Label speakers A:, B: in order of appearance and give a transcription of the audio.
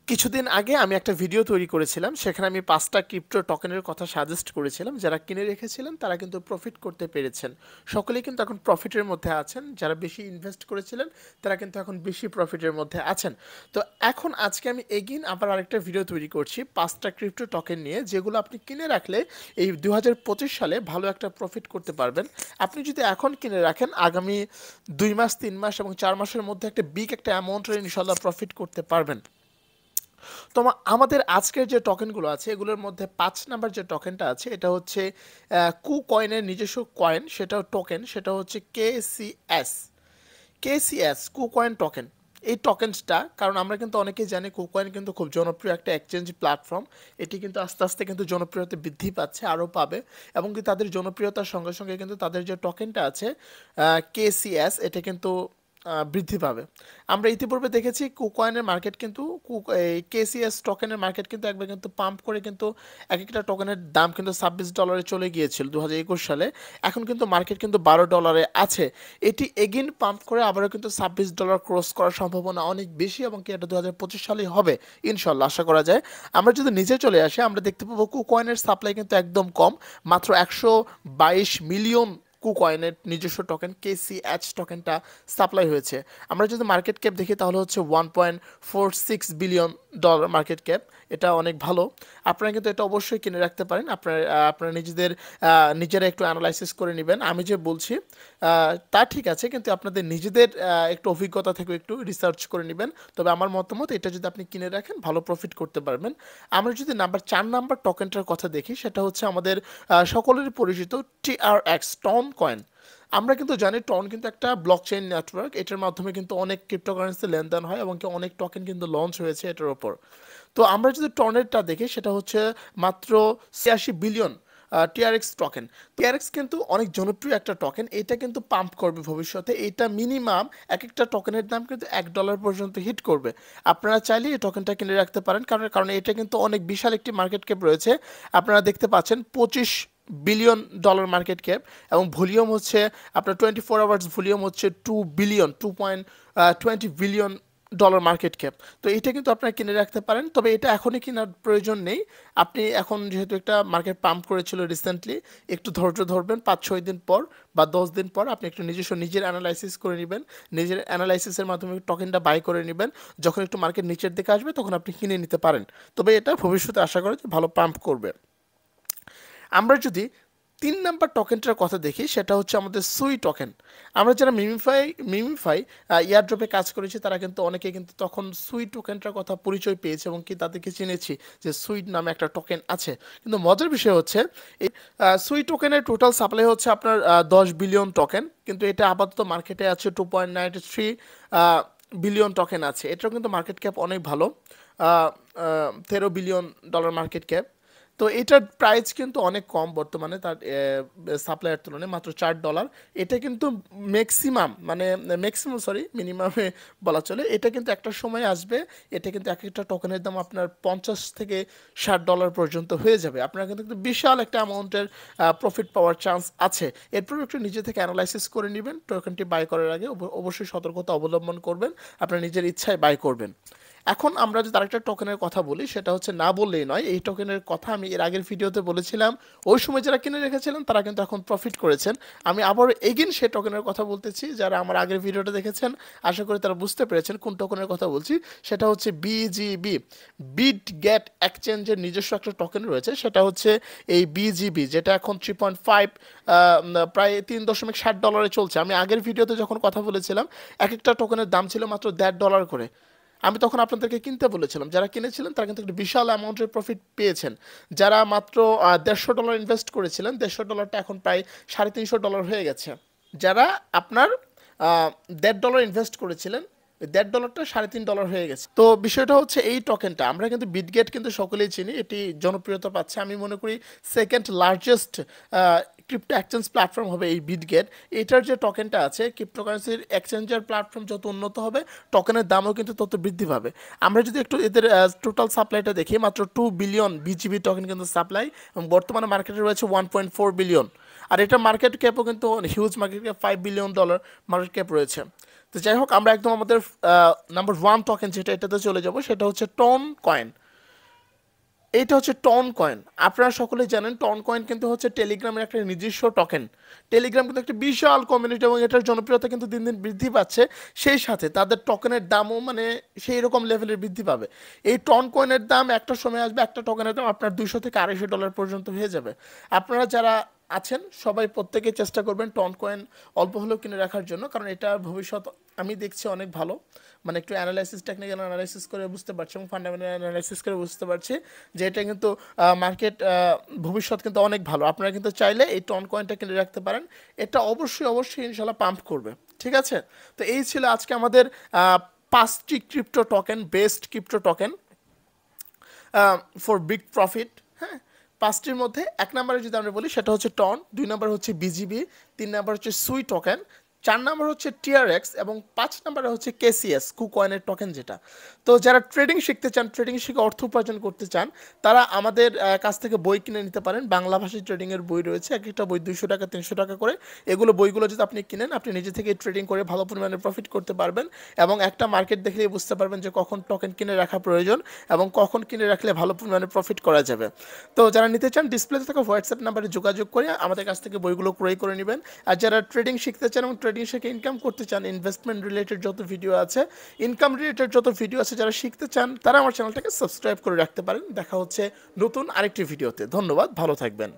A: কিছুদিন আগে আমি একটা ভিডিও তৈরি করেছিলাম, সেখানে আমি 5টা ক্রিপ্টো টোকেনের কথা সাজেস্ট করেছিলাম। যারা কিনে রেখেছিলেন তারা কিন্তু প্রফিট করতে পেরেছেন। সকলেই কিন্তু এখন প্রফিটের মধ্যে আছেন। যারা বেশি ইনভেস্ট করেছিলেন তারা কিন্তু এখন বেশি প্রফিটের মধ্যে আছেন। তো এখন আজকে আমি এগেইন আবার আরেকটা ভিডিও তৈরি করছি 5টা ক্রিপ্টো টোকেন নিয়ে, যেগুলো আপনি কিনে রাখলে এই 2025 সালে ভালো একটা প্রফিট করতে পারবেন। আপনি যদি এখন কিনে রাখেন, আগামী 2 মাস, 3 মাস এবং 4 মাসের মধ্যে একটা বিগ একটা অ্যামাউন্টের ইনশাল্লাহ প্রফিট করতে পারবেন। তো আমাদের আজকের যে টোকেনগুলো আছে এগুলোর মধ্যে 5 নাম্বার যে টোকেনটা আছে এটা হচ্ছে কু কয়েনের নিজস্ব কয়েন, সেটাও টোকেন, সেটা হচ্ছে কেসিএস। কেসিএস কু কয়েন টোকেন। এই টোকেনসটা, কারণ আমরা কিন্তু অনেকেই জানি কুকয়েন কিন্তু খুব জনপ্রিয় একটা এক্সচেঞ্জ প্ল্যাটফর্ম। এটি কিন্তু আস্তে আস্তে কিন্তু জনপ্রিয়তা বৃদ্ধি পাচ্ছে, আরও পাবে। এবং কি তাদের জনপ্রিয়তার সঙ্গে সঙ্গে কিন্তু তাদের যে টোকেনটা আছে কেসিএস, এটা কিন্তু বৃদ্ধি পাবে। আমরা ইতিপূর্বে দেখেছি কুকয়েনের মার্কেট কিন্তু এই কেসিএস টোকেনের মার্কেট কিন্তু একবার কিন্তু পাম্প করে কিন্তু এক একটা টোকেনের দাম কিন্তু $26 চলে গিয়েছিল 2021 সালে। এখন কিন্তু মার্কেট কিন্তু $12 আছে। এটি এগেইন পাম্প করে আবারও কিন্তু $26 ক্রস করার সম্ভাবনা অনেক বেশি, এবং কি এটা 2025 সালেই হবে ইনশাল্লাহ, আশা করা যায়। আমরা যদি নিচে চলে আসি, আমরা দেখতে পাবো কুকয়েনের সাপ্লাই কিন্তু একদম কম, মাত্র 122 মিলিয়ন কুকয়েনের নিজস্ব টোকেন কেসিএচ টোকেনটা সাপ্লাই হয়েছে। আমরা যদি মার্কেট ক্যাপ দেখি তাহলে হচ্ছে $1.46 বিলিয়ন মার্কেট ক্যাপ। এটা অনেক ভালো। আপনারা কিন্তু এটা অবশ্যই কিনে রাখতে পারেন। আপনারা নিজেরা একটু অ্যানালাইসিস করে নেবেন। আমি যে বলছি তা ঠিক আছে, কিন্তু আপনাদের নিজেদের একটু অভিজ্ঞতা থেকে একটু রিসার্চ করে নেবেন। তবে আমার মতামত, এটা যদি আপনি কিনে রাখেন ভালো প্রফিট করতে পারবেন। আমরা যদি 4 নাম্বার টোকেনটার কথা দেখি, সেটা হচ্ছে আমাদের সকলেরই পরিচিত টিআরএক্স, টন কয়েন। আমরা কিন্তু জানি টন কিন্তু একটা ব্লকচেইন নেটওয়ার্ক। এটার মাধ্যমে কিন্তু অনেক ক্রিপ্টোকারেন্সি লেনদেন হয়, এবং কি অনেক টোকেন কিন্তু লঞ্চ হয়েছে এটার ওপর। তো আমরা যদি টনেরটা দেখি, সেটা হচ্ছে মাত্র 86 বিলিয়ন টিআরএক্স টোকেন। টিআরএক্স কিন্তু অনেক জনপ্রিয় একটা টোকেন, এটা কিন্তু পাম্প করবে ভবিষ্যতে। এটা মিনিমাম এক একটা টোকেনের দাম কিন্তু $1 পর্যন্ত হিট করবে। আপনারা চাইলে এই টোকেনটা কিনে রাখতে পারেন, কারণ কারণ এটা কিন্তু অনেক বিশাল একটি মার্কেট ক্যাপ রয়েছে। আপনারা দেখতে পাচ্ছেন $25 বিলিয়ন মার্কেট ক্যাপ, এবং ভলিউম হচ্ছে আপনার 24 আওয়ার্স ভলিউম হচ্ছে 2 বিলিয়ন, $2.20 বিলিয়ন মার্কেট ক্যাপ। তো এটা কিন্তু আপনারা কিনে রাখতে পারেন, তবে এটা এখনই কেনার প্রয়োজন নেই। আপনি এখন যেহেতু একটা মার্কেট পাম্প করেছিল রিসেন্টলি, একটু ধৈর্য ধরবেন, 5-6 দিন পর বা 10 দিন পর আপনি একটু নিজের অ্যানালাইসিস করে নেবেন। নিজের অ্যানালাইসিসের মাধ্যমে টোকেনটা বাই করে নেবেন। যখন একটু মার্কেট নিচের দিকে আসবে তখন আপনি কিনে নিতে পারেন। তবে এটা ভবিষ্যতে আশা করা যে ভালো পাম্প করবে। আমরা যদি 3 নাম্বার টোকেনটার কথা দেখি, সেটা হচ্ছে আমাদের সুই টোকেন। আমরা যারা মিমিফাই ইয়ারড্রপে কাজ করেছি, তারা কিন্তু অনেকে কিন্তু তখন সুই টোকেনটার কথা পরিচয় পেয়েছে, এবং কি তাদেরকে চিনেছি যে সুইট নামে একটা টোকেন আছে। কিন্তু মজার বিষয় হচ্ছে এই সুই টোকেনের টোটাল সাপ্লাই হচ্ছে আপনার 10 বিলিয়ন টোকেন, কিন্তু এটা আপাতত মার্কেটে আছে 2.93 বিলিয়ন টোকেন আছে। এটাও কিন্তু মার্কেট ক্যাপ অনেক ভালো, $13 বিলিয়ন মার্কেট ক্যাপ। তো এটার প্রাইস কিন্তু অনেক কম বর্তমানে, তার সাপ্লাইয়ের তুলনায় মাত্র $4। এটা কিন্তু মিনিমামে বলা চলে। এটা কিন্তু একটা সময় আসবে, এটা কিন্তু এক একটা টোকেনের দাম আপনার $50 থেকে $60 পর্যন্ত হয়ে যাবে। আপনার কিন্তু একটা বিশাল একটা অ্যামাউন্টের প্রফিট পাওয়ার চান্স আছে। এরপর একটু নিজে থেকে অ্যানালাইসিস করে নেবেন। টোকেনটি বাই করার আগে অবশ্যই সতর্কতা অবলম্বন করবেন, আপনার নিজের ইচ্ছায় বাই করবেন। এখন আমরা যদি আরেকটা টোকেনের কথা বলি, সেটা হচ্ছে না বললেই নয়, এই টোকেনের কথা আমি এর আগের ভিডিওতে বলেছিলাম। ওই সময় যারা কিনে রেখেছিলেন তারা কিন্তু এখন প্রফিট করেছেন। আমি আবার এগেইন সেই টোকেনের কথা বলতেছি। যারা আমার আগের ভিডিওটা দেখেছেন আশা করি তারা বুঝতে পেরেছেন কোন টোকেনের কথা বলছি। সেটা হচ্ছে বিজিবি, বিট গেট এক্সচেঞ্জের নিজস্ব একটা টোকেন রয়েছে, সেটা হচ্ছে এই বিজিবি, যেটা এখন 3.5 প্রায় $3.60 চলছে। আমি আগের ভিডিওতে যখন কথা বলেছিলাম, এক একটা টোকেনের দাম ছিল মাত্র $1.5 করে। আমি তখন আপনাদেরকে কিনতে বলেছিলাম। যারা কিনেছিলেন তারা কিন্তু একটা বিশাল অ্যামাউন্টের প্রফিট পেয়েছেন। যারা মাত্র $150 ইনভেস্ট করেছিলেন, $150টা এখন প্রায় $350 হয়ে গেছে। যারা আপনার $1.5 ইনভেস্ট করেছিলেন, $1.5টা $3.5 হয়ে গেছে। তো বিষয়টা হচ্ছে এই টোকেনটা আমরা কিন্তু বিটগেট কিন্তু সকলেই চিনি, এটি জনপ্রিয়তা পাচ্ছে। আমি মনে করি second largest crypto exchange platform হবে এই বিটগেট। এটার যে টোকেনটা আছে, ক্রিপ্টোকারেন্সির এক্সচেঞ্জের প্ল্যাটফর্ম যত উন্নত হবে, টোকেনের দামও কিন্তু তত বৃদ্ধি পাবে। আমরা যদি একটু এদের টোটাল সাপ্লাইটা দেখি, মাত্র 2 বিলিয়ন বিজিবি টোকেন কিন্তু সাপ্লাই, এবং বর্তমানে মার্কেটে রয়েছে 1.4 বিলিয়ন। আর এটা মার্কেট ক্যাপও কিন্তু huge market cap, $5 billion market cap রয়েছে। তো যাই হোক, আমরা একদম আমাদের নাম্বার 1 টোকেন যেটা, এটাতে চলে যাব। সেটা হচ্ছে টন কয়েন। এইটা হচ্ছে টন কয়েন। আপনারা সকলেই জানেন টন কয়েন কিন্তু হচ্ছে টেলিগ্রামের একটা নিজস্ব টোকেন। টেলিগ্রাম কিন্তু একটা বিশাল কমিউনিটি এবং এটার জনপ্রিয়তা কিন্তু দিন দিন বৃদ্ধি পাচ্ছে। সেই সাথে তাদের টোকেনের দামও মানে সেই রকম লেভেলের বৃদ্ধি পাবে। এই টন কয়েনের দাম একটা সময় আসবে, একটা টোকেনের দাম আপনার $200 থেকে $250 পর্যন্ত হয়ে যাবে। আপনারা যারা আছেন সবাই প্রত্যেকে চেষ্টা করবেন টন কয়েন অল্প হলেও কিনে রাখার জন্য, কারণ এটা ভবিষ্যৎ আমি দেখছি অনেক ভালো। মানে একটু অ্যানালাইসিস, টেকনিক্যাল অ্যানালাইসিস করে বুঝতে পারছি এবং ফান্ডামেন্টাল অ্যানালাইসিস করে বুঝতে পারছি যে এটা কিন্তু মার্কেট ভবিষ্যৎ কিন্তু অনেক ভালো। আপনারা কিন্তু চাইলে এই টন কয়েনটা কিনে রাখতে পারেন। এটা অবশ্যই অবশ্যই ইনশাল্লাহ পাম্প করবে। ঠিক আছে? তো এই ছিল আজকে আমাদের 5টি crypto token, best crypto token for big profit. হ্যাঁ, 5টির মধ্যে 1 নম্বরে যদি আমরা বলি সেটা হচ্ছে টন, 2 নম্বর হচ্ছে বিজিবি, 3 নম্বর হচ্ছে সুই টোকেন, 4 নম্বর হচ্ছে টিআরএক্স এবং 5 নম্বরে হচ্ছে কেসিএস, কুকয়েনের টোকেন যেটা। তো যারা ট্রেডিং শিখতে চান, ট্রেডিং শিখে অর্থ উপার্জন করতে চান, তারা আমাদের কাছ থেকে বই কিনে নিতে পারেন। বাংলা ভাষায় ট্রেডিংয়ের বই রয়েছে, এক একটা বই 200 টাকা 300 টাকা করে। এগুলো বইগুলো যদি আপনি কিনেন, আপনি নিজে থেকে ট্রেডিং করে ভালো পরিমাণে প্রফিট করতে পারবেন এবং একটা মার্কেট দেখলেই বুঝতে পারবেন যে কখন টোকেন কিনে রাখা প্রয়োজন এবং কখন কিনে রাখলে ভালো পরিমাণে প্রফিট করা যাবে। তো যারা নিতে চান ডিসপ্লেতে থাকা হোয়াটসঅ্যাপ নাম্বারে যোগাযোগ করে আমাদের কাছ থেকে বইগুলো ক্রয় করে নেবেন। আর যারা ট্রেডিং শিখতে চান এবং ট্রেডিং শিখে ইনকাম করতে চান, ইনভেস্টমেন্ট রিলেটেড যত ভিডিও আছে, ইনকাম রিলেটেড যত ভিডিও আছে, যারা শিখতে চান তারা আমার চ্যানেলটাকে সাবস্ক্রাইব করে রাখতে পারেন। দেখা হচ্ছে নতুন আরেকটি ভিডিওতে। ধন্যবাদ, ভালো থাকবেন।